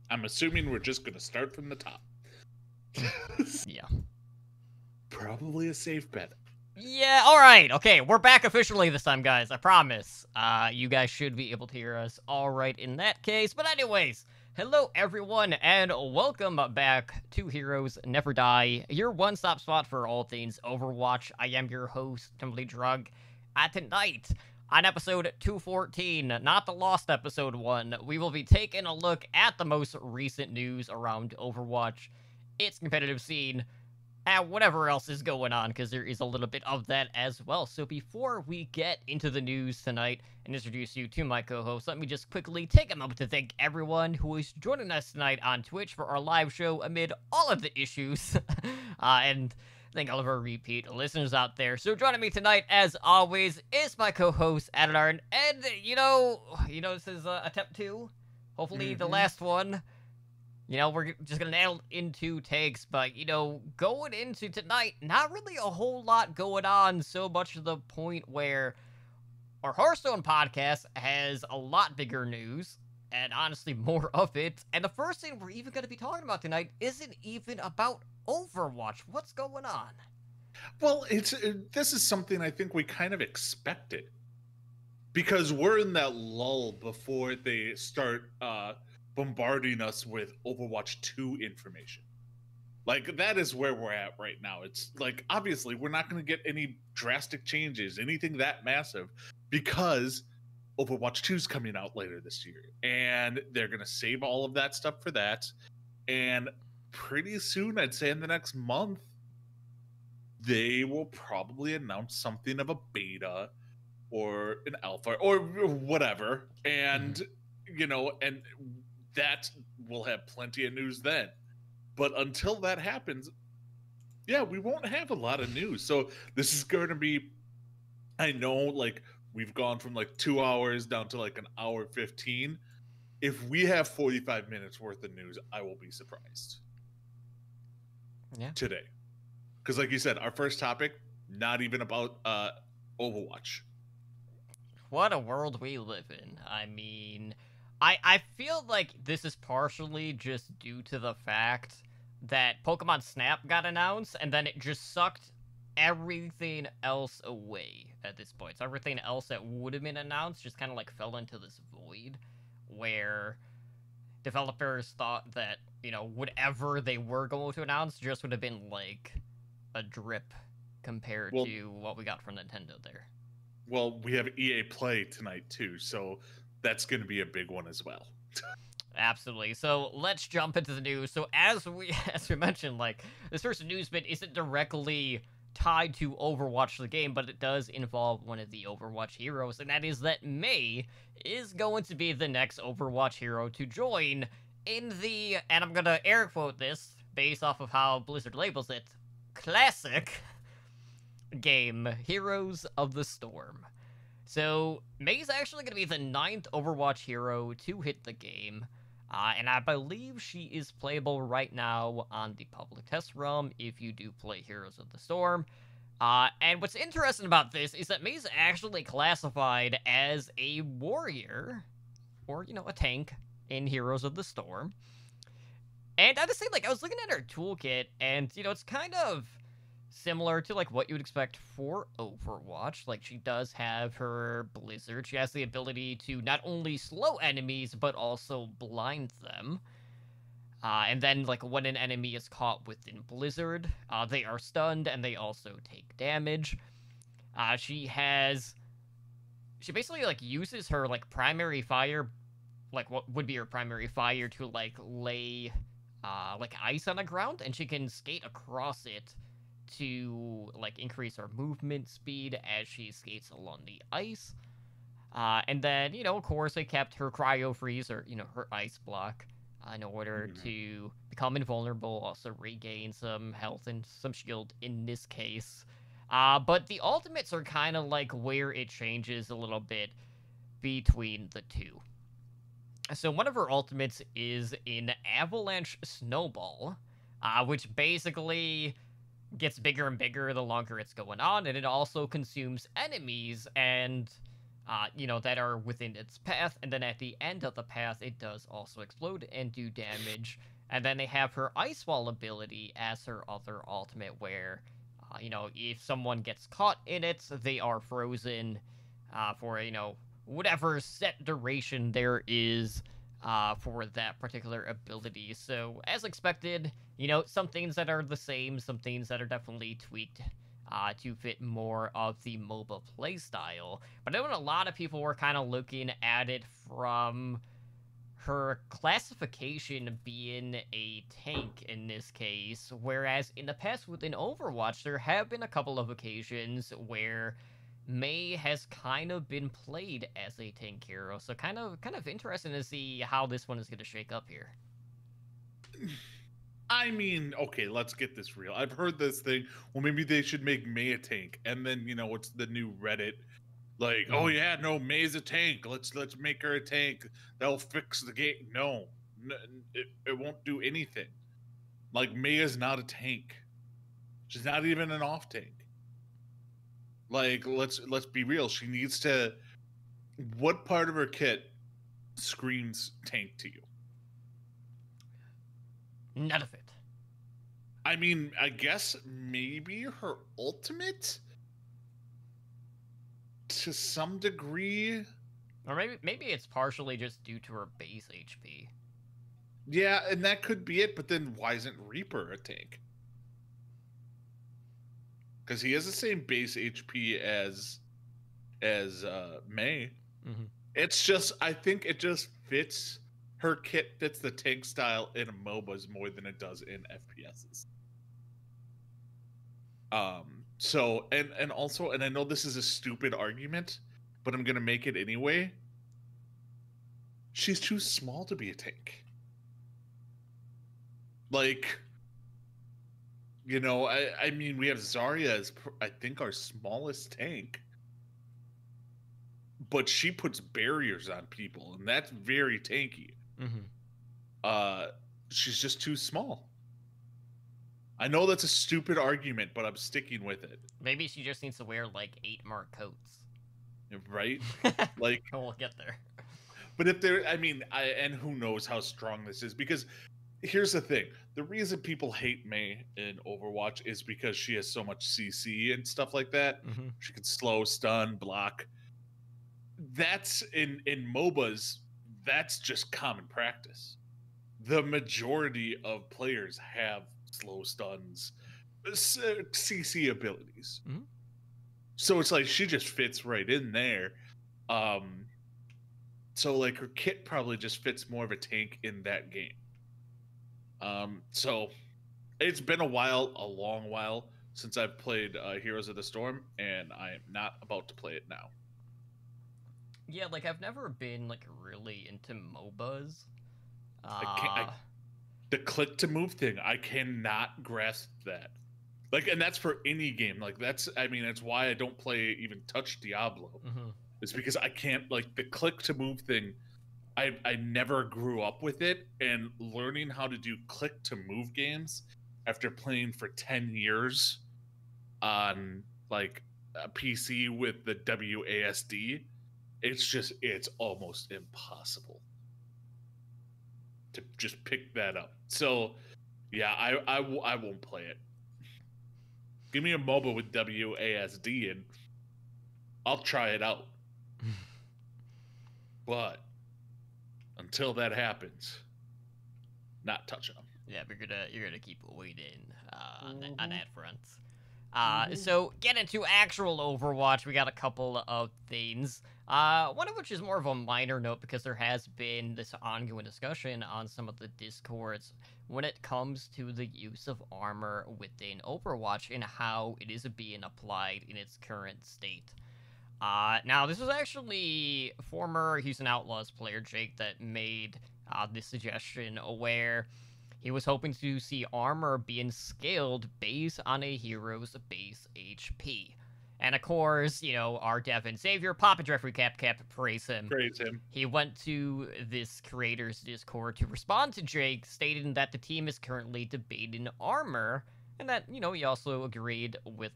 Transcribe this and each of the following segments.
I'm assuming we're just going to start from the top. Yeah. Probably a safe bet. Yeah, alright. Okay, we're back officially this time, guys. I promise. You guys should be able to hear us alright in that case. But anyways, hello everyone, and welcome back to Heroes Never Die, your one-stop spot for all things Overwatch. I am your host, Tumbly Drug. Tonight, on episode 214, not the Lost episode 1, we will be taking a look at the most recent news around Overwatch, its competitive scene, and whatever else is going on, because there is a little bit of that as well. So before we get into the news tonight and introduce you to my co-host, let me just quickly take a moment to thank everyone who is joining us tonight on Twitch for our live show amid all of the issues, and thank all of our repeat listeners out there. So joining me tonight, as always, is my co-host, Adarn, and this is attempt 2, hopefully the last one. We're just going to nail into takes, but, going into tonight, not really a whole lot going on, so much to the point where our Hearthstone podcast has a lot bigger news, and honestly, more of it. And the first thing we're even going to be talking about tonight isn't even about Overwatch. What's going on? Well, this is something I think we kind of expected. Because we're in that lull before they start bombarding us with Overwatch 2 information. Like, that is where we're at right now. It's like, obviously, we're not going to get any drastic changes, anything that massive, because Overwatch 2 is coming out later this year. And they're going to save all of that stuff for that. And pretty soon, I'd say in the next month, they will probably announce something of a beta or an alpha or whatever. And, and that will have plenty of news then. But until that happens, yeah, we won't have a lot of news. So this is going to be, I know, like, we've gone from like 2 hours down to like an hour 15. If we have 45 minutes worth of news, I will be surprised. Yeah. Today. Because like you said, our first topic, not even about Overwatch. What a world we live in. I mean, I feel like this is partially just due to the fact that Pokemon Snap got announced, and then it just sucked everything else away at this point. So everything else that would have been announced just kind of like fell into this void where developers thought that, whatever they were going to announce just would have been like a drip compared to what we got from Nintendo there. Well, we have EA Play tonight too, so that's going to be a big one as well. Absolutely. So let's jump into the news. So as we mentioned, like, this first news bit isn't directly tied to Overwatch the game, but it does involve one of the Overwatch heroes, and that is that Mei is going to be the next Overwatch hero to join in the, and I'm gonna air quote this based off of how Blizzard labels it, classic game, Heroes of the Storm. So, Mei's actually going to be the 9th Overwatch hero to hit the game, and I believe she is playable right now on the public test realm if you do play Heroes of the Storm. And what's interesting about this is that Mei's actually classified as a warrior, or, a tank in Heroes of the Storm. And honestly, like, I was looking at her toolkit, and, it's kind of similar to, like, what you would expect for Overwatch. Like, she does have her Blizzard. She has the ability to not only slow enemies, but also blind them. And then, like, when an enemy is caught within Blizzard, they are stunned, and they also take damage. She basically, like, uses her, like, primary fire, like, what would be her primary fire to, like, lay, like, ice on the ground, and she can skate across it to, like, increase her movement speed as she skates along the ice. And then, of course, they kept her cryo freeze, or, her ice block, in order to become invulnerable, also regain some health and some shield in this case. But the ultimates are kind of like where it changes a little bit between the two. So one of her ultimates is in Avalanche Snowball, which basically gets bigger and bigger the longer it's going on, and it also consumes enemies, and that are within its path, and then at the end of the path, it does also explode and do damage. And then they have her Ice Wall ability as her other ultimate, where, if someone gets caught in it, they are frozen for, whatever set duration there is for that particular ability. So, as expected, some things that are the same, some things that are definitely tweaked to fit more of the MOBA playstyle. But I know a lot of people were kind of looking at it from her classification being a tank in this case, whereas in the past within Overwatch, there have been a couple of occasions where Mei has kind of been played as a tank hero. So kind of interesting to see how this one is going to shake up here. I mean, okay, let's get this real. I've heard this thing. Well, maybe they should make Mei a tank, and then it's the new Reddit, like, oh yeah, no, Mei's a tank. Let's make her a tank. That'll fix the game. No, it won't do anything. Like, Mei is not a tank. She's not even an off tank. Like, let's be real. She needs to. What part of her kit screams tank to you? None of it. I mean, I guess maybe her ultimate to some degree. Or maybe it's partially just due to her base HP. Yeah, and that could be it, but then why isn't Reaper a tank? Because he has the same base HP as Mei. Mm-hmm. It's just, I think it just fits. Her kit fits the tank style in MOBAs more than it does in FPSs. So, and also, and I know this is a stupid argument, but I'm gonna make it anyway. She's too small to be a tank. Like, I mean, we have Zarya as, I think, our smallest tank. But she puts barriers on people, and that's very tanky. Mm-hmm. She's just too small. I know that's a stupid argument, but I'm sticking with it. Maybe she just needs to wear, like, 8 more coats. Right? Like, we'll get there. But if there, I mean, and who knows how strong this is, because here's the thing. The reason people hate Mei in Overwatch is because she has so much CC and stuff like that. Mm-hmm. She can slow, stun, block. That's in MOBAs, that's just common practice. The majority of players have slow stuns, CC abilities. Mm-hmm. So it's like she just fits right in there. So like her kit probably just fits more of a tank in that game. So it's been a long while since I've played Heroes of the Storm, and I am not about to play it now. Yeah, like, I've never been, like, really into MOBAs. The click to move thing, I cannot grasp that. Like, and that's for any game. Like, that's why I don't play, even touch Diablo. Mm-hmm. It's because I can't, like, the click to move thing, I never grew up with it, and learning how to do click to move games after playing for 10 years on, like, a PC with the WASD, it's almost impossible to just pick that up. So yeah, I won't play it. Give me a MOBA with WASD and I'll try it out. But until that happens, not touching them. Yeah, you're gonna keep waiting on that front. So get into actual Overwatch. We got a couple of things. One of which is more of a minor note because there has been this ongoing discussion on some of the Discords when it comes to the use of armor within Overwatch and how it is being applied in its current state. Now, this was actually former Houston Outlaws player Jake that made this suggestion where he was hoping to see armor being scaled based on a hero's base HP. And of course, our Devin Savior, Papa Jeffrey Cap praise him. Praise him. He went to this creator's Discord to respond to Jake, stating that the team is currently debating armor, and that, he also agreed with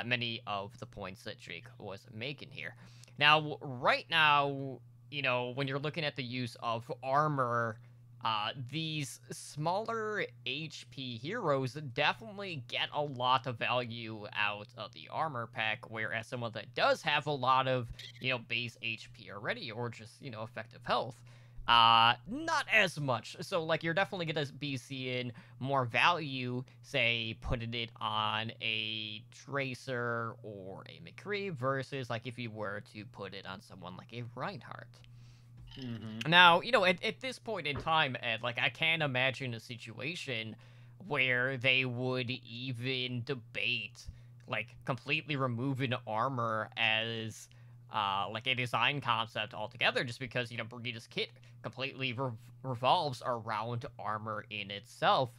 many of the points that Jake was making here. Now, right now, when you're looking at the use of armor, these smaller HP heroes definitely get a lot of value out of the armor pack, whereas someone that does have a lot of, base HP already, or just, effective health, not as much. So, like, you're definitely gonna be seeing more value, say, putting it on a Tracer or a McCree versus, like, if you were to put it on someone like a Reinhardt. Now, at this point in time, Ed, like, I can't imagine a situation where they would even debate, like, completely removing armor as, like, a design concept altogether, just because, Brigida's kit completely revolves around armor in itself.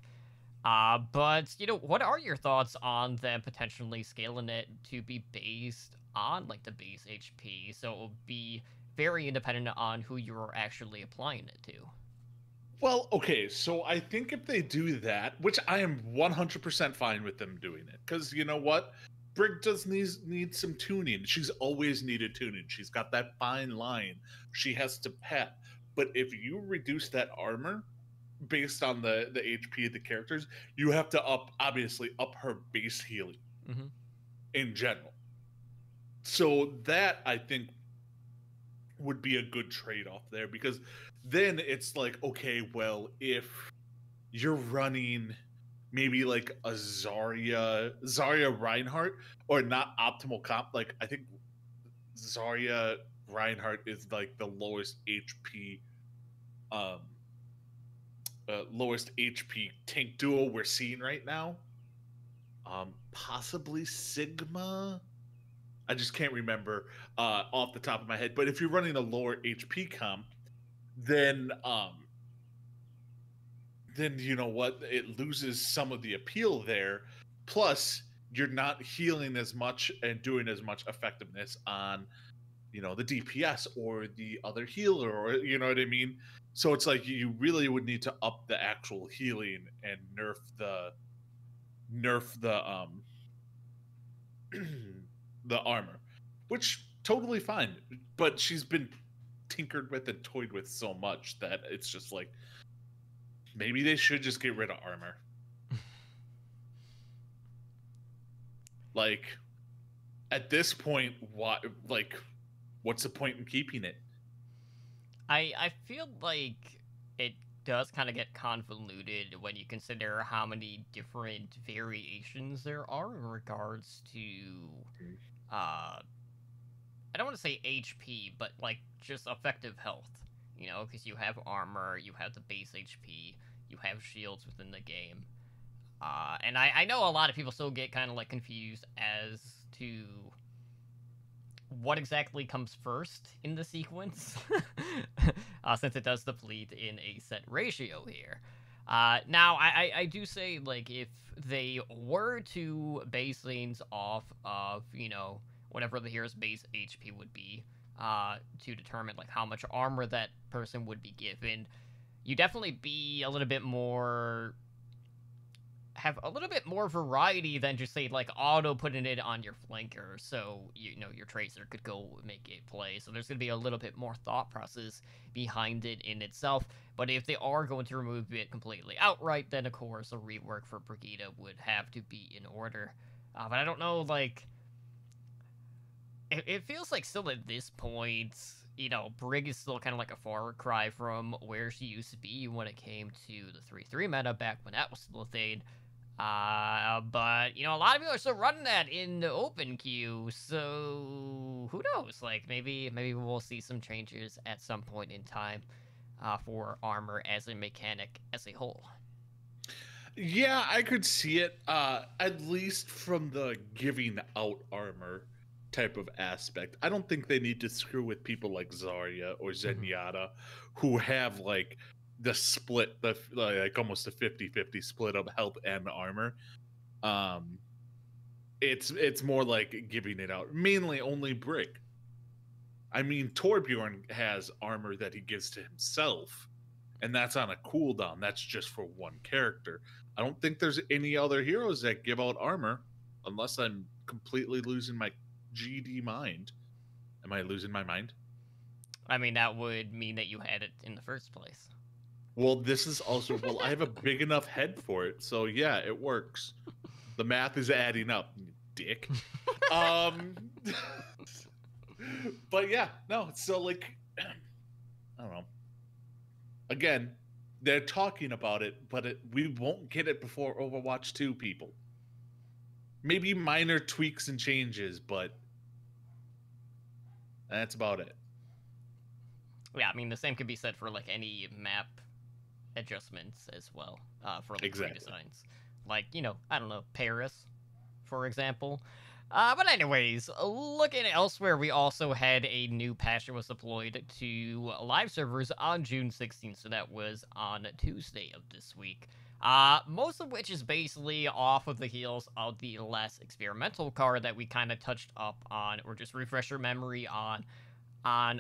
But, what are your thoughts on them potentially scaling it to be based on, like, the base HP, so it will be very independent on who you're actually applying it to? Well, okay, so I think if they do that, which I am 100% fine with them doing it, because you know what? Brig does need some tuning. She's always needed tuning. She's got that fine line she has to pet. But if you reduce that armor based on the HP of the characters, you have to obviously up her base healing in general. So that, I think, would be a good trade-off there, because then it's like, okay, well, if you're running maybe like a Zarya Reinhardt, or not optimal comp, like I think Zarya Reinhardt is like the lowest HP tank duo we're seeing right now. Possibly Sigma. I just can't remember off the top of my head. But if you're running a lower HP comp, then you know what? It loses some of the appeal there. Plus, you're not healing as much and doing as much effectiveness on, the DPS or the other healer, or you know what I mean? So it's like you really would need to up the actual healing and nerf the the armor, which totally fine. But she's been tinkered with and toyed with so much that it's just like, maybe they should just get rid of armor. Like, at this point, what's the point in keeping it? I feel like it does kind of get convoluted when you consider how many different variations there are in regards to I don't want to say HP, but like just effective health. Because you have armor, you have the base HP, you have shields within the game. And I know a lot of people still get kind of like confused as to what exactly comes first in the sequence, since it does deplete in a set ratio here. Now, I do say, like, if they were to base things off of, whatever the hero's base HP would be, to determine, like, how much armor that person would be given, you definitely be a little bit more... have a little bit more variety than just, say, like, auto putting it on your flanker, so, your Tracer could go make a play. So there's going to be a little bit more thought process behind it in itself. But if they are going to remove it completely outright, then, of course, a rework for Brigida would have to be in order. But I don't know, like... It feels like still at this point, Brig is still kind of like a far cry from where she used to be when it came to the 3-3 meta back when that was still a thing. But, a lot of people are still running that in the open queue, so who knows? Like, maybe we'll see some changes at some point in time, for armor as a mechanic as a whole. Yeah, I could see it, at least from the giving out armor type of aspect. I don't think they need to screw with people like Zarya or Zenyatta, who have, like, the split, like almost a 50-50 split of health and armor. It's more like giving it out. Mainly only Brig. I mean, Torbjorn has armor that he gives to himself, and that's on a cooldown. That's just for one character. I don't think there's any other heroes that give out armor, unless I'm completely losing my GD mind. Am I losing my mind? I mean, that would mean that you had it in the first place. Well, this is also well. I have a big enough head for it, so yeah, it works. The math is adding up, you dick. But yeah, no. So like, I don't know. Again, they're talking about it, but we won't get it before Overwatch 2, people. Maybe minor tweaks and changes, but that's about it. Yeah, I mean, the same could be said for like any map adjustments as well, for like Exactly. redesigns. Like, you know, I don't know, Paris, for example. But anyways, looking elsewhere, we also had a new patch that was deployed to live servers on June 16th, so that was on Tuesday of this week. Most of which is basically off of the heels of the last experimental card that we kind of touched up on, or just refresh your memory on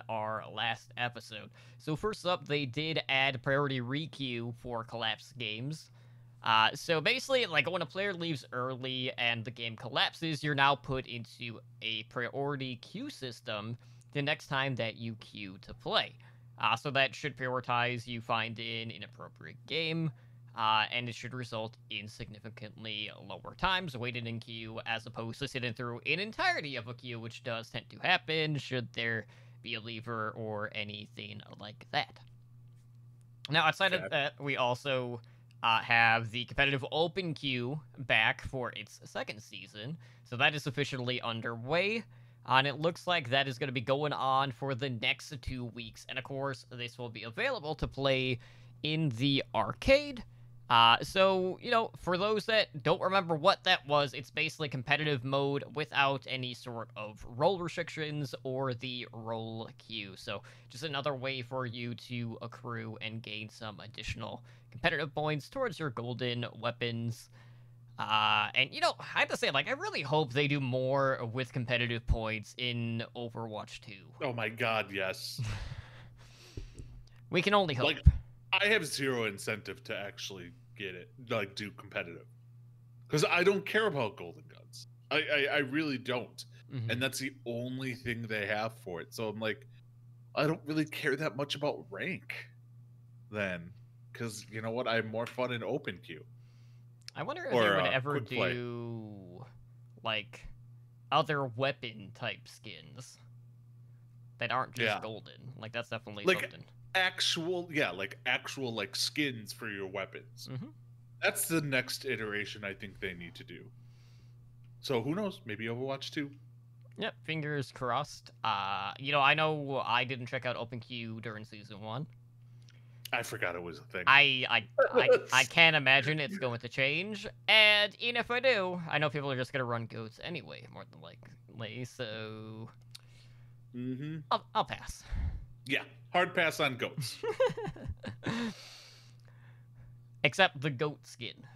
our last episode. So first up, they did add priority requeue for collapsed games. So basically, like when a player leaves early and the game collapses, you're now put into a priority queue system the next time that you queue to play. So that should prioritize you finding an appropriate game, and it should result in significantly lower times waited in queue as opposed to sitting through an entirety of a queue, which does tend to happen should there be a lever or anything like that. Now, outside of that, we also have the competitive open queue back for its second season, so that is officially underway. And it looks like that is going to be going on for the next 2 weeks. And of course, this will be available to play in the arcade. So, you know, for those that don't remember what that was, it's basically competitive mode without any sort of role restrictions or the role queue. So just another way for you to accrue and gain some additional competitive points towards your golden weapons. And, you know, I have to say, like, I really hope they do more with competitive points in Overwatch 2. Oh my god, yes. We can only hope. Like, I have zero incentive to actually get it, like, do competitive. Because I don't care about golden guns. I really don't. Mm-hmm. And that's the only thing they have for it. So I'm like, I don't really care that much about rank then. Because, you know what, I have more fun in open queue. I wonder if they would ever do, like, other weapon-type skins that aren't just golden. Like, that's definitely like, something. Actual, like, skins for your weapons. Mm-hmm. That's the next iteration I think they need to do. So, who knows? Maybe Overwatch 2. Yep, fingers crossed. You know I didn't check out OpenQ during Season 1. I forgot it was a thing. I can't imagine it's going to change, and even if I do, I know people are just gonna run goats anyway, more than likely. So, I'll pass. Yeah, hard pass on goats. Except the goat skin.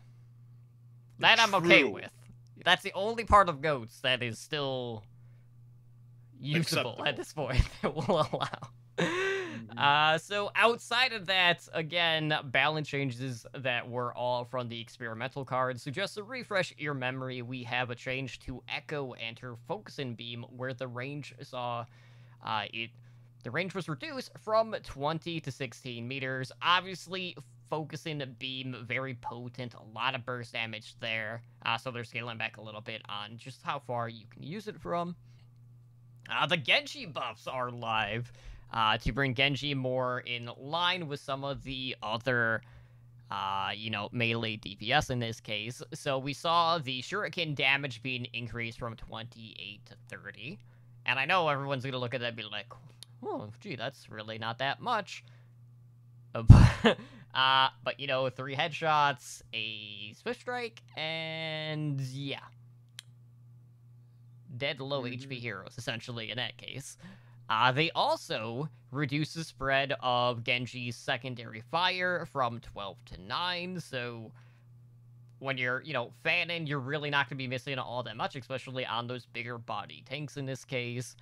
That I'm okay with. That's the only part of goats that is still usable at this point that will allow. So outside of that, again, balance changes that were all from the experimental cards. So just to refresh your memory, we have a change to Echo and her Focusing Beam, where the range saw the range was reduced from 20 to 16 meters. Obviously, Focusing Beam, very potent, a lot of burst damage there. So they're scaling back a little bit on just how far you can use it from. The Genji buffs are live. To bring Genji more in line with some of the other, you know, melee DPS in this case. So we saw the Shuriken damage being increased from 28 to 30. And I know everyone's going to look at that and be like, oh, gee, that's really not that much. But, you know, 3 headshots, a Swift Strike, and yeah. Dead low HP heroes, essentially, in that case. They also reduce the spread of Genji's secondary fire from 12 to 9, so when you're, you know, fanning, you're really not going to be missing all that much, especially on those bigger body tanks in this case.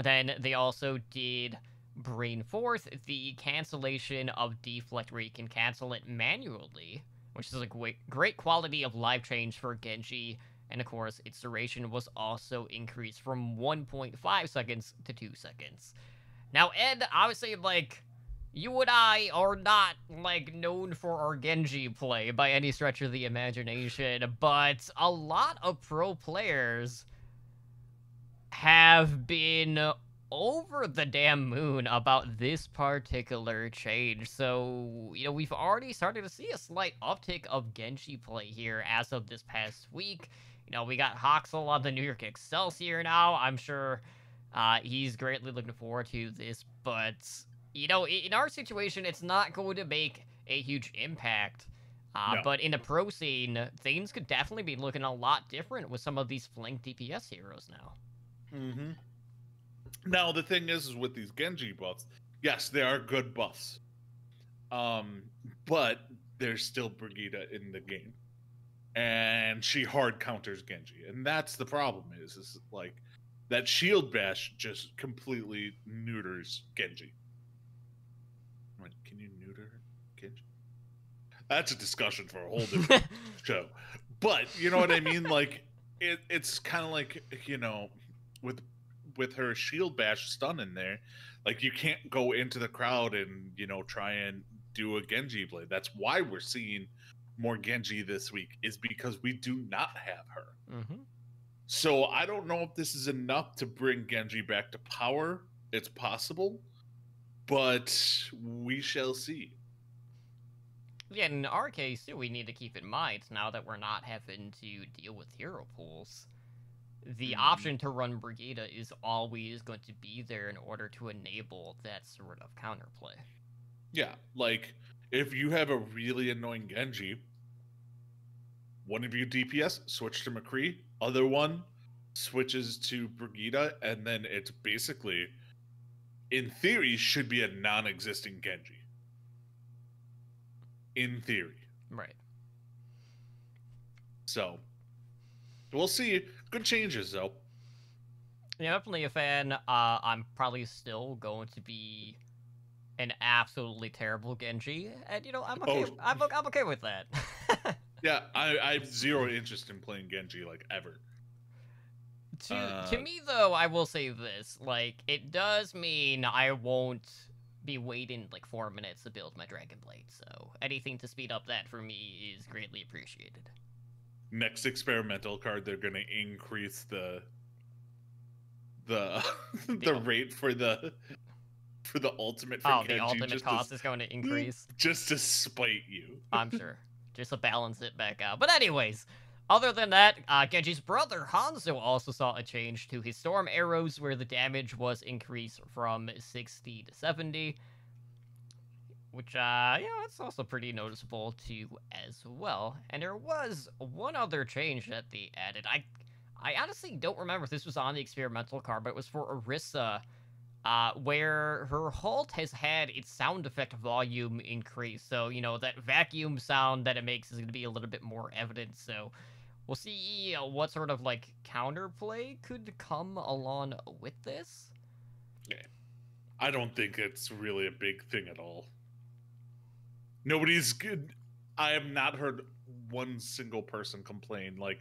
Then they also did bring forth the cancellation of deflect, where you can cancel it manually, which is a great quality of life change for Genji, And of course, its duration was also increased from 1.5 seconds to 2 seconds. Now, Ed, I would say, like, you and I are not, like, known for our Genji play by any stretch of the imagination, but a lot of pro players have been over the damn moon about this particular change. So, you know, we've already started to see a slight uptick of Genji play here as of this past week. You know, we got Hoxel on the New York Excelsior now. I'm sure he's greatly looking forward to this, but, you know, in our situation, it's not going to make a huge impact. No. But in the pro scene, things could definitely be looking a lot different with some of these flank DPS heroes now. Mm-hmm. Now the thing is with these Genji buffs, yes, they are good buffs. But there's still Brigitte in the game, and she hard counters Genji, and that's the problem. Is like that shield bash just completely neuters Genji. Wait, can you neuter Genji? That's a discussion for a whole different show. But you know what I mean? Like it's kind of like, you know, with her shield bash stun in there, like you can't go into the crowd and, you know, try and do a Genji play. That's why we're seeing more Genji this week, is because we do not have her. Mm-hmm. So I don't know if this is enough to bring Genji back to power. It's possible, but we shall see. Yeah, in our case, too, we need to keep in mind, now that we're not having to deal with hero pools, the option to run Brigitte is always going to be there in order to enable that sort of counterplay. Yeah, like, if you have a really annoying Genji, one of you DPS, switch to McCree, other one switches to Brigitte, and then it's basically, in theory, should be a non-existing Genji. In theory. Right. So, we'll see. Good changes, though. Yeah, definitely a fan. I'm probably still going to be an absolutely terrible Genji, and you know, I'm okay. I'm okay with that. Yeah, I have zero interest in playing Genji, like, ever. To me, though, I will say this: like, it does mean I won't be waiting like 4 minutes to build my Dragon Blade. So anything to speed up that for me is greatly appreciated. Next experimental card, they're gonna increase the rate for the ultimate. For the ultimate cost is going to increase just to spite you. I'm sure, just to balance it back out. But anyways, other than that, Genji's brother Hanzo also saw a change to his storm arrows, where the damage was increased from 60 to 70. Which, yeah, that's also pretty noticeable too as well. And there was one other change that they added. I honestly don't remember if this was on the experimental card, but it was for Orisa, where her Halt has had its sound effect volume increase. So, you know, that vacuum sound that it makes is going to be a little bit more evident. So we'll see what sort of, like, counterplay could come along with this. Yeah. I don't think it's really a big thing at all. Nobody's good. I have not heard one single person complain like,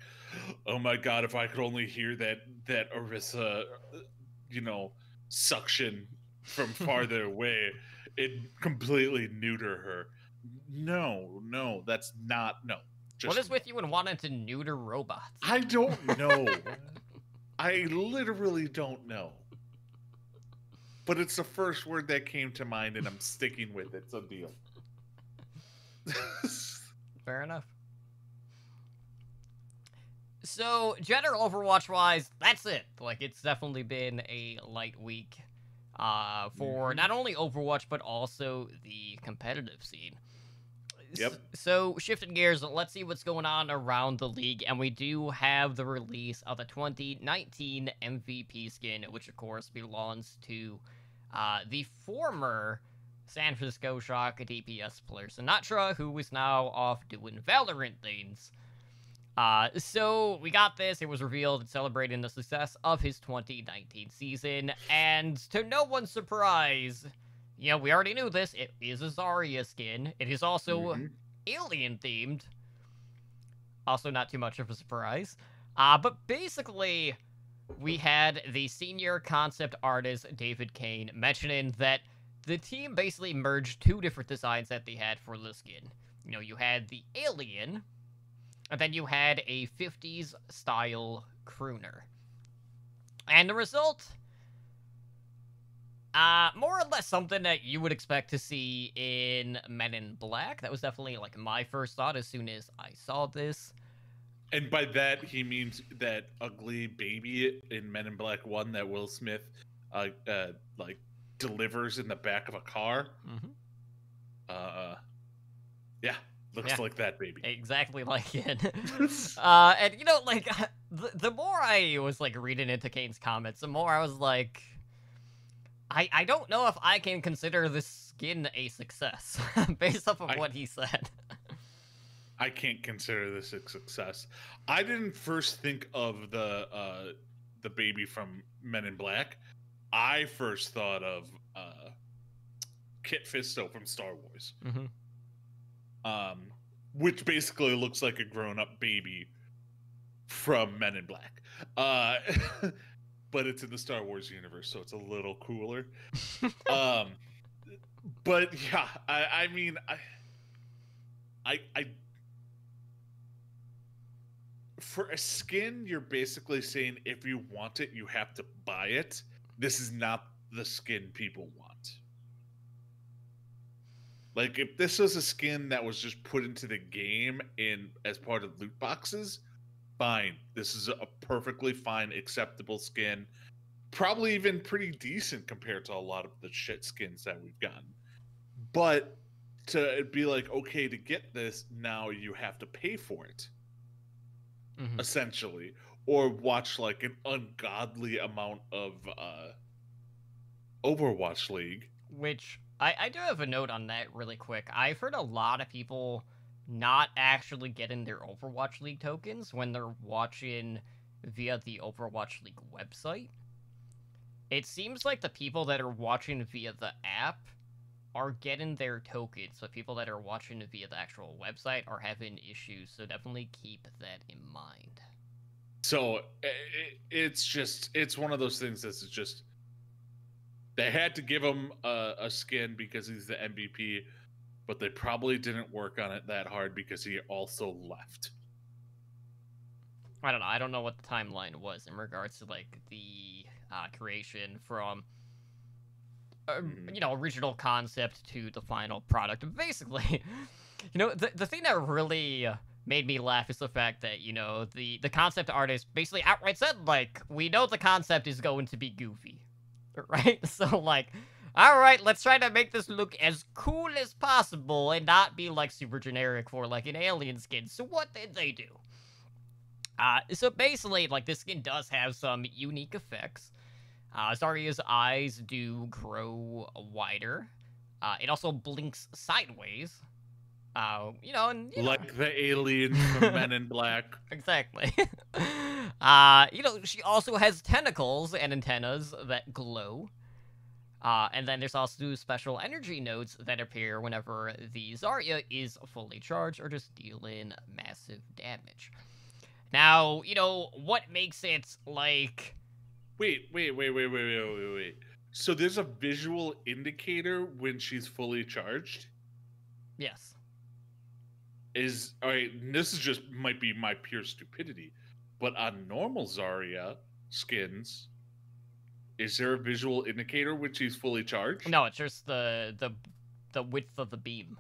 "Oh my god, if I could only hear that Orisa, you know, suction from farther away, it completely neuter her." No, that's not no. What is with you and wanting to neuter robots? I don't know. I literally don't know. But it's the first word that came to mind, and I'm sticking with it. So deal. Fair enough. So, general Overwatch-wise, that's it. Like, it's definitely been a light week for not only Overwatch, but also the competitive scene. Yep. So, shifting gears, let's see what's going on around the league. And we do have the release of the 2019 MVP skin, which, of course, belongs to the former San Francisco Shock DPS player Sinatra, who is now off doing Valorant things. So we got this. It was revealed celebrating the success of his 2019 season, and to no one's surprise, you know, we already knew this. It is a Zarya skin. It is also alien themed. Also, not too much of a surprise. But basically, we had the senior concept artist, David Kane, mentioning that the team basically merged two different designs that they had for the skin. You know, you had the alien, and then you had a 50s style crooner. And the result, more or less something that you would expect to see in Men in Black. That was definitely, like, my first thought as soon as I saw this. And by that, he means that ugly baby in Men in Black 1 that Will Smith, like, delivers in the back of a car. Mm-hmm. Yeah, looks like that baby. Exactly like it. And, you know, like, the more I was, like, reading into Kane's comments, the more I was like, I don't know if I can consider this skin a success, based off of what he said. I can't consider this a success. I didn't first think of the baby from Men in Black. I first thought of Kit Fisto from Star Wars, which basically looks like a grown-up baby from Men in Black. But it's in the Star Wars universe, so it's a little cooler. But yeah, I mean, I for a skin, you're basically saying if you want it, you have to buy it. This is not the skin people want. Like, if this was a skin that was just put into the game as part of loot boxes, fine. This is a perfectly fine, acceptable skin. Probably even pretty decent compared to a lot of the shit skins that we've gotten. But to be like, okay, to get this, now you have to pay for it. Essentially, or watch like an ungodly amount of Overwatch League. Which I do have a note on that really quick. I've heard a lot of people not actually getting their Overwatch League tokens when they're watching via the Overwatch League website. It seems like the people that are watching via the app are getting their tokens, but people that are watching via the actual website are having issues, so definitely keep that in mind. So it's one of those things that's just, they had to give him a skin because he's the MVP, but they probably didn't work on it that hard because he also left. I don't know. I don't know what the timeline was in regards to, like, the creation from you know, original concept to the final product. Basically, you know, the thing that really made me laugh is the fact that, you know, the concept artist basically outright said, like, we know the concept is going to be goofy, right? So, like, all right, let's try to make this look as cool as possible and not be, like, super generic for, like, an alien skin. So what did they do? So basically, like, this skin does have some unique effects. Zarya's eyes do grow wider. It also blinks sideways. You know, and, you like the alien from Men in Black. Exactly. You know, she also has tentacles and antennas that glow. And then there's also special energy nodes that appear whenever the Zarya is fully charged or just dealing massive damage. Now, you know, what makes it, like... Wait. So there's a visual indicator when she's fully charged? Yes. Alright, this is just, might be my pure stupidity, but on normal Zarya skins, is there a visual indicator when she's fully charged? No, it's just the width of the beam.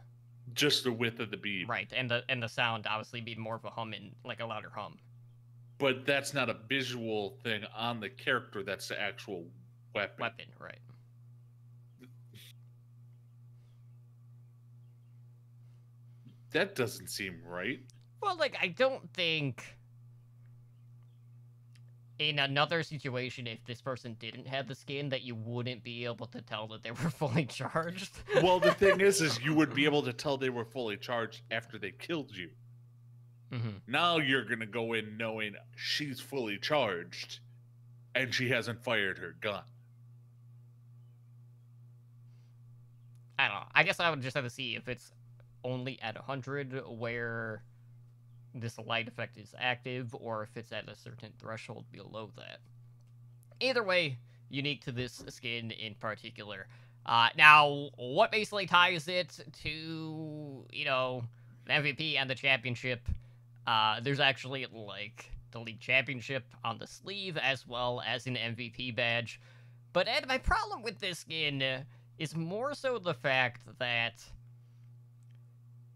Just the width of the beam. Right, and the sound obviously be more of a hum and, like, a louder hum. But that's not a visual thing on the character, that's the actual weapon. Right. That doesn't seem right. Well, like, I don't think... in another situation, if this person didn't have the skin, that you wouldn't be able to tell that they were fully charged. Well, the thing is you would be able to tell they were fully charged after they killed you. Now you're going to go in knowing she's fully charged and she hasn't fired her gun. I don't know. I guess I would just have to see if it's only at 100 where this light effect is active or if it's at a certain threshold below that. Either way, unique to this skin in particular. Now, what basically ties it to, you know, the MVP and the championship? There's actually, like, the league championship on the sleeve as well as an MVP badge. But Ed, my problem with this skin is more so the fact that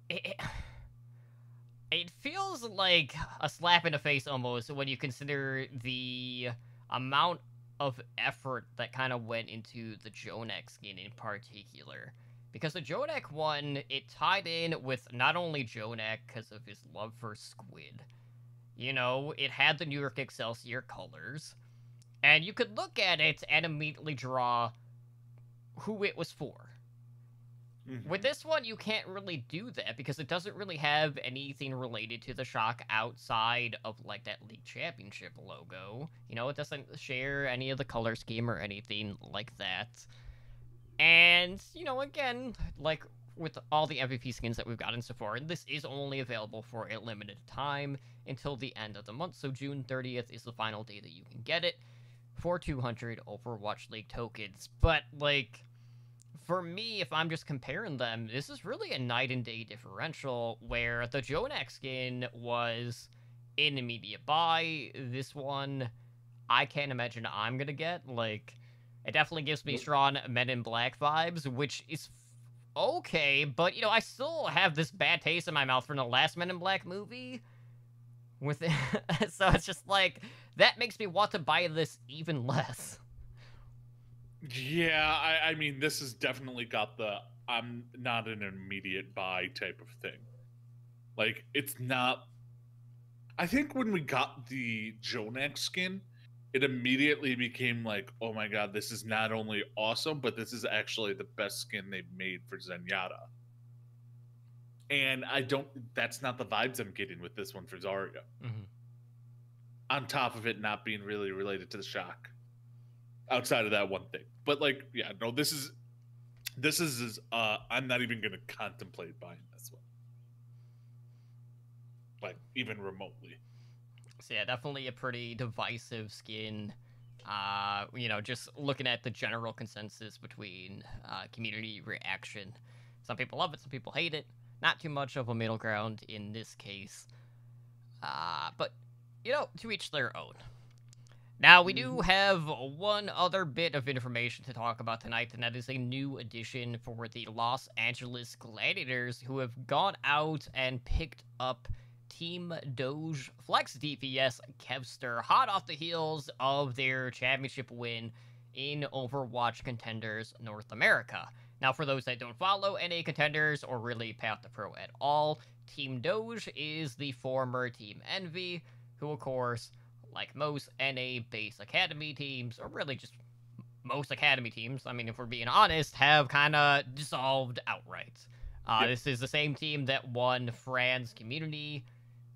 it feels like a slap in the face almost when you consider the amount of effort that kind of went into the Jonak skin in particular. Because the Jonak one, it tied in with not only Jonak because of his love for Squid. You know, it had the New York Excelsior colors. And you could look at it and immediately draw who it was for. Mhm. With this one, you can't really do that because it doesn't really have anything related to the Shock outside of, like, that League Championship logo. You know, it doesn't share any of the color scheme or anything like that. And, you know, again, like, with all the MVP skins that we've gotten so far, this is only available for a limited time until the end of the month, so June 30th is the final day that you can get it for 200 Overwatch League tokens. But, like, for me, if I'm just comparing them, this is really a night and day differential, where the Jonak skin was an immediate buy. This one, I can't imagine I'm gonna get. Like, it definitely gives me strong Men in Black vibes, which is okay, but, you know, I still have this bad taste in my mouth from the last Men in Black movie. With it. So it's just like, that makes me want to buy this even less. Yeah, I mean, this has definitely got the I'm not an immediate buy type of thing. Like, it's not. I think when we got the Jonak skin, it immediately became like, oh my god, this is not only awesome, but this is actually the best skin they've made for Zenyatta. And I don't. That's not the vibes I'm getting with this one for Zarya. Mm-hmm. On top of it not being really related to the Shock, outside of that one thing. But like, yeah, no, this is I'm not even gonna contemplate buying this one, like, even remotely. So yeah, definitely a pretty divisive skin. You know, just looking at the general consensus between community reaction. Some people love it, some people hate it. Not too much of a middle ground in this case. But, you know, to each their own. Now, we do have one other bit of information to talk about tonight, and that is a new addition for the Los Angeles Gladiators, who have gone out and picked up Team Doge Flex DPS Kevster, hot off the heels of their championship win in Overwatch Contenders North America. Now, for those that don't follow NA Contenders or really Path to Pro at all, Team Doge is the former Team Envy, who, of course, like most NA-based Academy teams, or really just most Academy teams, I mean, if we're being honest, have kind of dissolved outright. Yep. This is the same team that won Fran's Community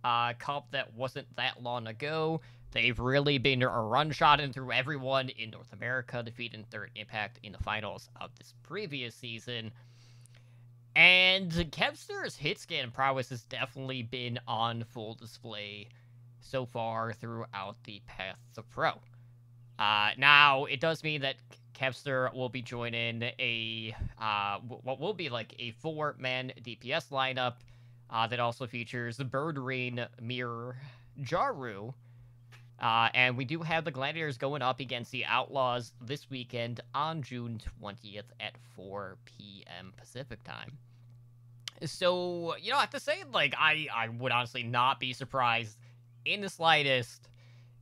Cup that wasn't that long ago. They've really been run-shotting through everyone in North America, defeating Third Impact in the finals of this previous season. And Kevster's hit scan prowess has definitely been on full display so far throughout the Path to Pro. Now, it does mean that Kevster will be joining a, what will be like a 4-man DPS lineup that also features Birdring, Mirror, Jaru, and we do have the Gladiators going up against the Outlaws this weekend on June 20th at 4 p.m. Pacific time. So, you know, I have to say, like, I would honestly not be surprised in the slightest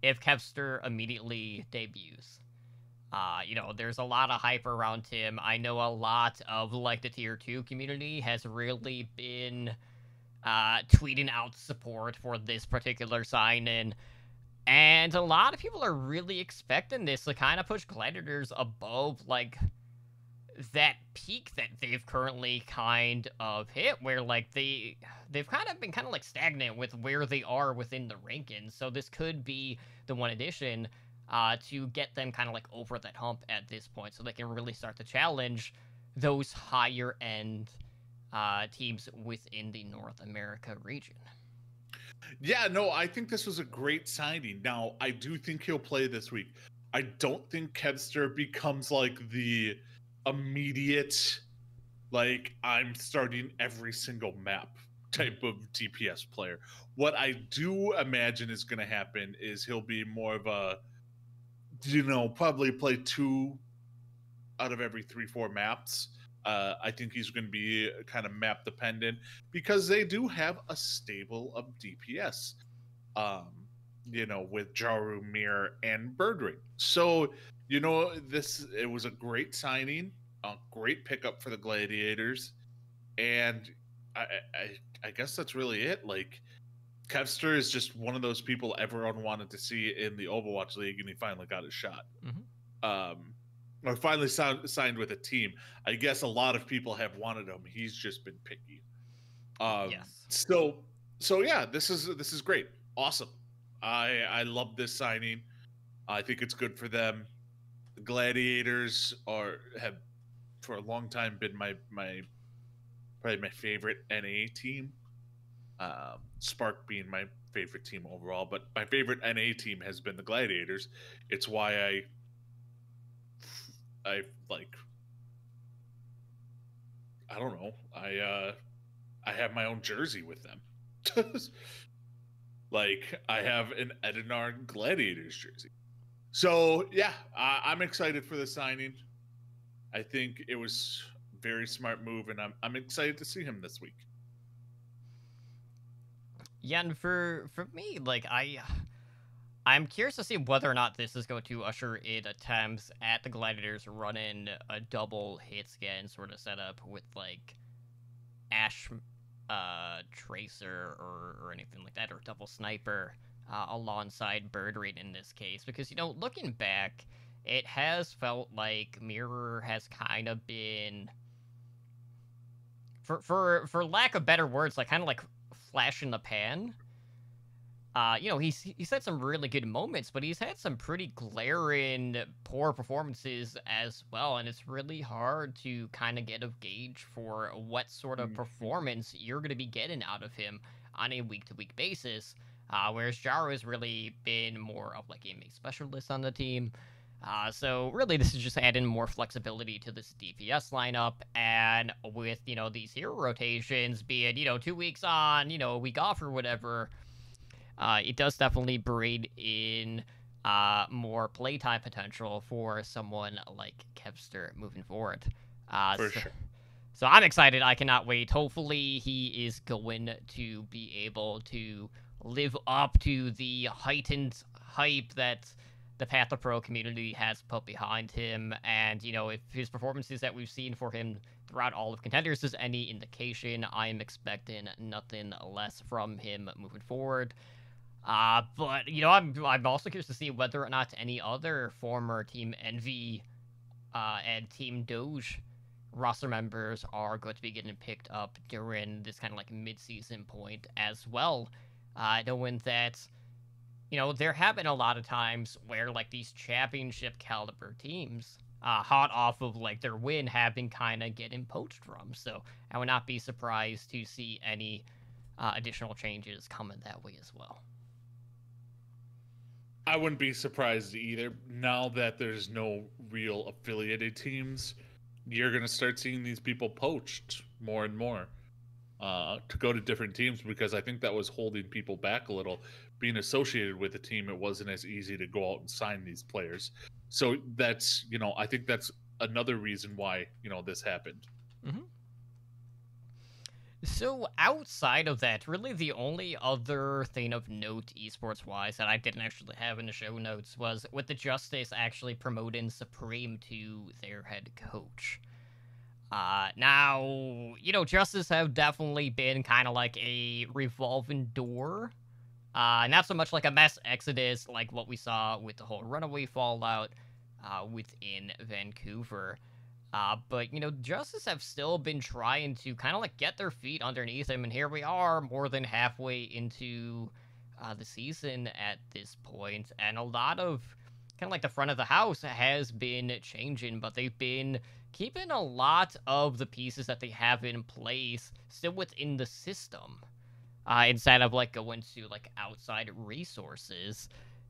if Kevster immediately debuts. You know, there's a lot of hype around him. I know a lot of, like, the Tier 2 community has really been tweeting out support for this particular sign-in. And a lot of people are really expecting this to kind of push Gladiators above, like, that peak that they've currently kind of hit, where, like, they've kind of been kind of, like, stagnant with where they are within the rankings. So this could be the one addition to get them kind of, like, over that hump at this point, so they can really start to challenge those higher-end teams within the North America region. Yeah, no, I think this was a great signing. Now, I do think he'll play this week. I don't think Kevster becomes like the immediate, like, I'm starting every single map type of DPS player. What I do imagine is going to happen is he'll be more of a, probably play 2 out of every 3-4 maps. I think he's going to be kind of map dependent because they do have a stable of DPS, with Jaru, Mir, and Birdring. So, it was a great signing, a great pickup for the Gladiators, and I guess that's really it. Like, Kevster is just one of those people everyone wanted to see in the Overwatch League, and he finally got his shot. Or finally signed with a team. I guess a lot of people have wanted him. He's just been picky. Yes. So yeah, this is great. Awesome. I love this signing. I think it's good for them. The Gladiators have for a long time been my probably my favorite NA team. Spark being my favorite team overall, but my favorite NA team has been the Gladiators. It's why I don't know. I have my own jersey with them. Like, I have an Edinar Gladiators jersey. So yeah, I'm excited for the signing. I think it was a very smart move, and I'm excited to see him this week. Yeah, and for me, like, I'm curious to see whether or not this is going to usher in attempts at the Gladiators running a double hit scan sort of setup with, like, Ash Tracer or anything like that, or double sniper alongside Birdring in this case. Because, looking back, it has felt like Mirror has kind of been, for lack of better words, like, kind of like flash in the pan. He's had some really good moments, but he's had some pretty glaring poor performances as well, and it's really hard to kind of get a gauge for what sort of performance you're going to be getting out of him on a week-to-week basis, whereas Jaru has really been more of like a main specialist on the team. So really, this is just adding more flexibility to this DPS lineup, and with, these hero rotations, be it, 2 weeks on, a week off or whatever, it does definitely breed in more playtime potential for someone like Kevster moving forward. For sure. So I'm excited. I cannot wait. Hopefully he is going to be able to live up to the heightened hype that the Path to Pro community has put behind him. And, if his performances that we've seen for him throughout all of Contenders is any indication, I am expecting nothing less from him moving forward. But, I'm also curious to see whether or not any other former Team Envy and Team Doge roster members are going to be getting picked up during this kind of like mid-season point as well. Knowing that, there have been a lot of times where like these championship caliber teams, hot off of like their win, have been kind of getting poached from. So I would not be surprised to see any additional changes coming that way as well. I wouldn't be surprised either. Now that there's no real affiliated teams, you're going to start seeing these people poached more and more to go to different teams, because I think that was holding people back a little. Being associated with a team, it wasn't as easy to go out and sign these players. So that's, I think that's another reason why, this happened. Mm-hmm. So outside of that, really the only other thing of note esports-wise that I didn't actually have in the show notes was with the Justice actually promoting Supreme to their head coach. Now, Justice have definitely been kind of like a revolving door. Not so much like a mass exodus like what we saw with the whole Runaway fallout within Vancouver. But, Justice have still been trying to kind of like get their feet underneath them, and here we are more than halfway into the season at this point, and a lot of kind of like the front of the house has been changing, but they've been keeping a lot of the pieces that they have in place still within the system. instead of like going to like outside resources.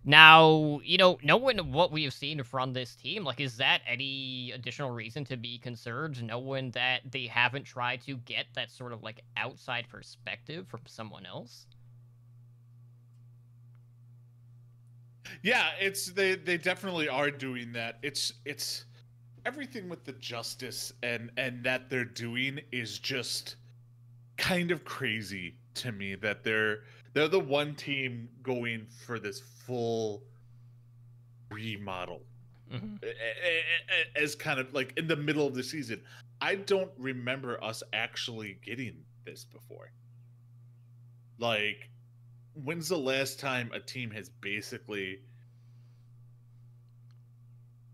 Now, knowing what we have seen from this team, like, is that any additional reason to be concerned, knowing that they haven't tried to get that sort of like outside perspective from someone else? Yeah, they definitely are doing that. It's everything with the justice and that they're doing is just kind of crazy to me, that they're the one team going for this full remodel as kind of like in the middle of the season. I don't remember us actually getting this before. Like, when's the last time a team has basically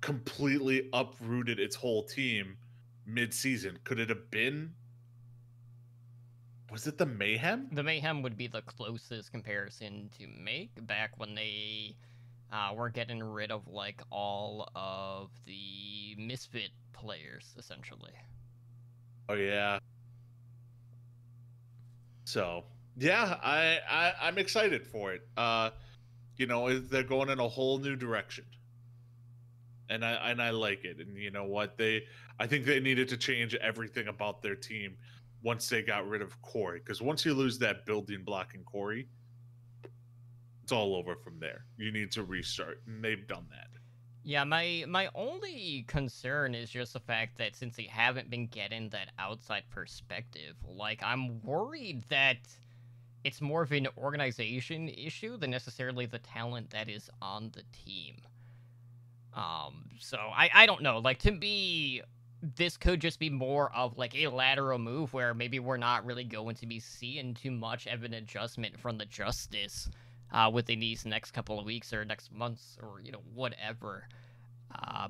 completely uprooted its whole team mid-season? Could it have been, was it the Mayhem? The Mayhem would be the closest comparison to make, back when they were getting rid of like all of the Misfit players, essentially. Oh yeah. So yeah, I'm excited for it. They're going in a whole new direction, and I like it. And you know what, I think they needed to change everything about their team once they got rid of Corey, because once you lose that building block in Corey, it's all over from there. You need to restart, and they've done that. Yeah, my only concern is just the fact that since they haven't been getting that outside perspective, like, I'm worried that it's more of an organization issue than necessarily the talent that is on the team. So I don't know. Like, to me, this could just be more of like a lateral move where maybe we're not really going to be seeing too much of an adjustment from the Justice within these next couple of weeks or next months or, whatever.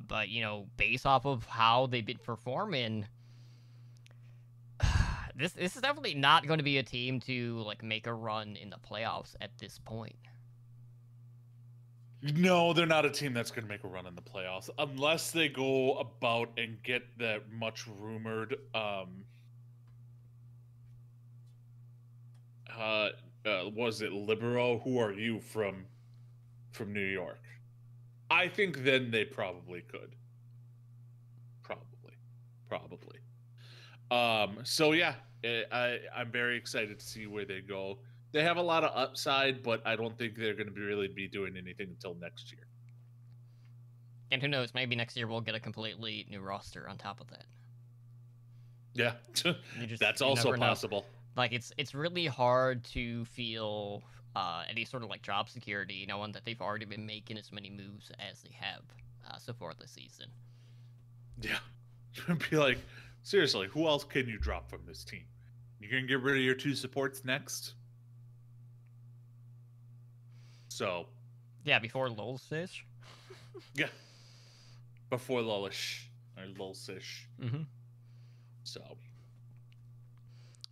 But, based off of how they've been performing, this is definitely not going to be a team to, like, make a run in the playoffs at this point. No, they're not a team that's going to make a run in the playoffs unless they go about and get that much rumored was it Libero? Who are you from New York? I think then they probably could. Probably. So yeah, I'm very excited to see where they go. They have a lot of upside, but I don't think they're going to really be doing anything until next year. And who knows, maybe next year we'll get a completely new roster on top of that. Yeah, that's also possible. Like, it's really hard to feel any sort of like job security, knowing that they've already been making as many moves as they have so far this season. Yeah, be like, seriously, who else can you drop from this team? You gonna get rid of your two supports next? So, yeah, before Lulsish. Yeah, before Lullish or Lulsish. Mm-hmm. So,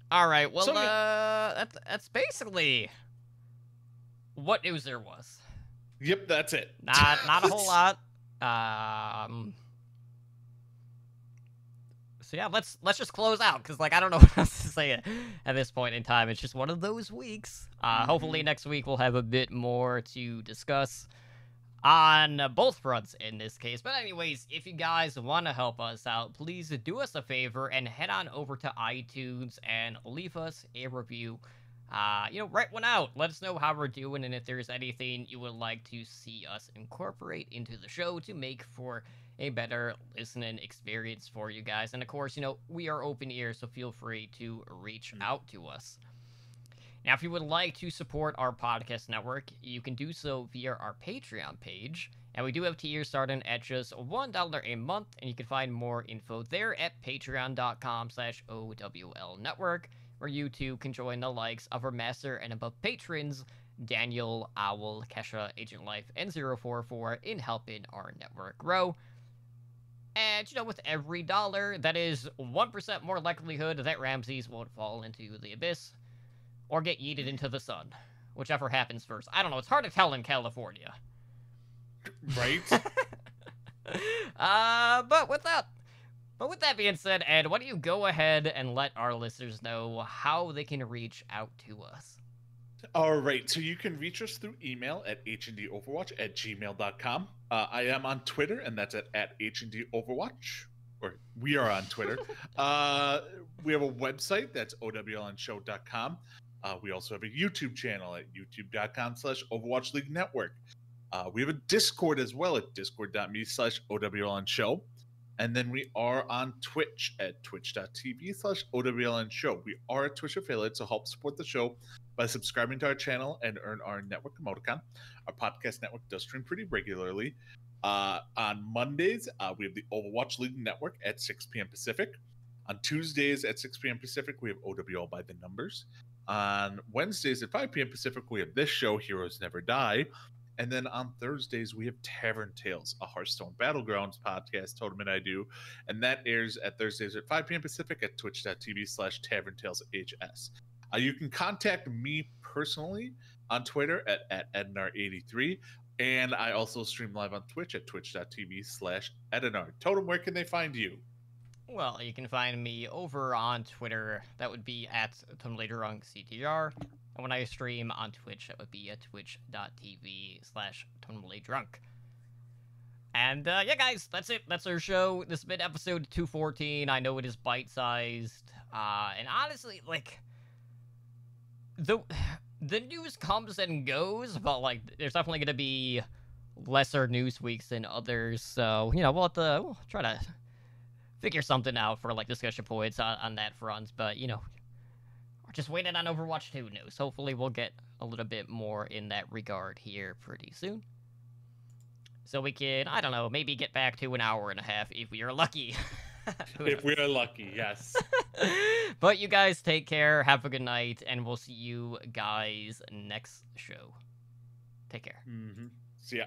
all right. Well, that's basically what news there was. Yep, that's it. Not a whole lot. So yeah, let's just close out, because like I don't know what else to say at this point in time. It's just one of those weeks. Hopefully next week we'll have a bit more to discuss on both fronts in this case. But anyways, if you guys want to help us out, please do us a favor and head on over to iTunes and leave us a review. Write one out. Let us know how we're doing, and if there's anything you would like to see us incorporate into the show to make for a better listening experience for you guys. And of course, we are open ears, so feel free to reach out to us. Now, if you would like to support our podcast network, you can do so via our Patreon page. And we do have tiers starting at just $1 a month, and you can find more info there at patreon.com/OWL Network, where you too can join the likes of our master and above patrons, Daniel, Owl, Kesha, Agent Life, and 044 in helping our network grow. And, with every dollar, that is 1% more likelihood that Ramses won't fall into the abyss or get yeeted into the sun. Whichever happens first. I don't know, it's hard to tell in California. Right? But with that being said, Ed, why don't you go ahead and let our listeners know how they can reach out to us? All right, so you can reach us through email at hndoverwatch@gmail.com. I am on Twitter, and that's at hndoverwatch, or we are on Twitter. We have a website, that's owlnshow.com. We also have a YouTube channel at youtube.com/Overwatch League Network. We have a Discord as well at discord.me/OWLNshow. And then we are on Twitch at twitch.tv/OWLNshow. We are a Twitch affiliate, so help support the show by subscribing to our channel and earn our network emoticon. Our podcast network does stream pretty regularly. On Mondays, we have the Overwatch League Network at 6 p.m. Pacific. On Tuesdays at 6 p.m. Pacific, we have OWL by the Numbers. On Wednesdays at 5 p.m. Pacific, we have this show, Heroes Never Die. And then on Thursdays, we have Tavern Tales, a Hearthstone Battlegrounds podcast tournament I do. And that airs at Thursdays at 5 p.m. Pacific at twitch.tv/TavernTalesHS. You can contact me personally on Twitter at Ednar83. And I also stream live on Twitch at twitch.tv/Edinar. Totem, where can they find you? Well, you can find me over on Twitter. That would be at TotemLadyDrunkCTR. And when I stream on Twitch, that would be at twitch.tv/TotemLadyDrunk. And yeah, guys, that's it. That's our show. This has been episode 214. I know it is bite-sized. And honestly, like, the news comes and goes, but, like, there's definitely going to be lesser news weeks than others. So, you know, we'll try to figure something out for, like, discussion points on that front. But, you know, we're just waiting on Overwatch 2 news. Hopefully we'll get a little bit more in that regard here pretty soon. So we can, I don't know, maybe get back to an hour and a half if we are lucky. If we are lucky, yes. But you guys take care, have a good night, and we'll see you guys next show. Take care. See ya.